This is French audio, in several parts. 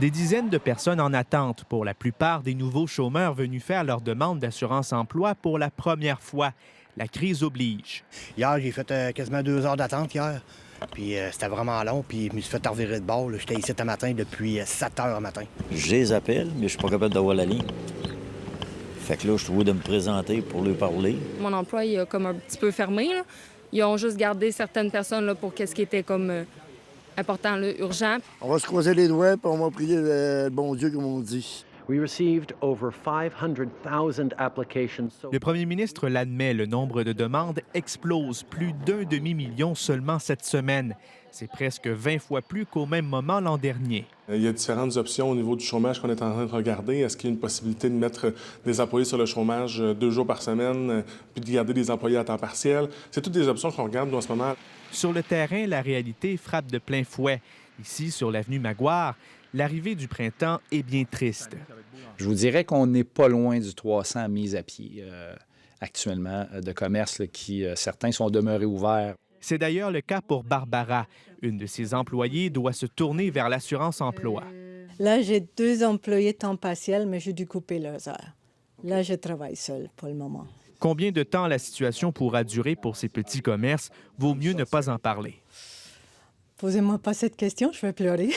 Des dizaines de personnes en attente, pour la plupart des nouveaux chômeurs venus faire leur demande d'assurance-emploi pour la première fois. La crise oblige. Hier, j'ai fait quasiment 2 heures d'attente hier. Puis c'était vraiment long, puis je me suis fait revirer de bord. J'étais ici ce matin depuis 7 heures le matin. Je les appelle, mais je suis pas capable d'avoir la ligne. Fait que là, je suis obligé de me présenter pour lui parler. Mon emploi, il a comme un petit peu fermé, là. Ils ont juste gardé certaines personnes là, pour qu'est-ce qui était comme important, là, urgent. On va se croiser les doigts, puis on va prier le bon Dieu, comme on dit. We received over 500,000 applications. Le premier ministre l'admet, le nombre de demandes explose, plus d'1 demi-million seulement cette semaine. C'est presque 20 fois plus qu'au même moment l'an dernier. Il y a différentes options au niveau du chômage qu'on est en train de regarder. Est-ce qu'il y a une possibilité de mettre des employés sur le chômage 2 jours par semaine, puis de garder des employés à temps partiel? C'est toutes des options qu'on regarde en ce moment. Sur le terrain, la réalité frappe de plein fouet. Ici, sur l'avenue Maguire, l'arrivée du printemps est bien triste. Je vous dirais qu'on n'est pas loin du 300 mises à pied actuellement de commerces qui, certains sont demeurés ouverts. C'est d'ailleurs le cas pour Barbara. Une de ses employées doit se tourner vers l'assurance-emploi. Là, j'ai 2 employés temps partiel, mais j'ai dû couper leurs heures. Là, je travaille seule pour le moment. Combien de temps la situation pourra durer pour ces petits commerces? Vaut mieux ne pas en parler. Posez-moi pas cette question, je vais pleurer.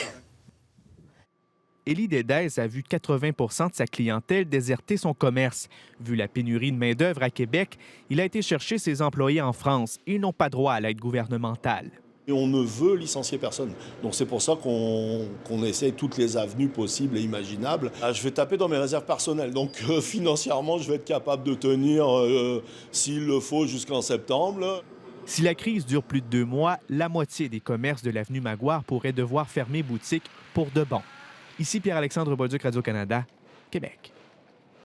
Élie Dédès a vu 80 de sa clientèle déserter son commerce. Vu la pénurie de main-d'œuvre à Québec, il a été chercher ses employés en France. Ils n'ont pas droit à l'aide gouvernementale. Et on ne veut licencier personne. Donc c'est pour ça qu'on essaye toutes les avenues possibles et imaginables. Je vais taper dans mes réserves personnelles. Donc financièrement, je vais être capable de tenir, s'il le faut, jusqu'en septembre. Là. Si la crise dure plus de 2 mois, la moitié des commerces de l'avenue Maguire pourraient devoir fermer boutique pour de bon. Ici Pierre-Alexandre Bolduc, Radio-Canada, Québec.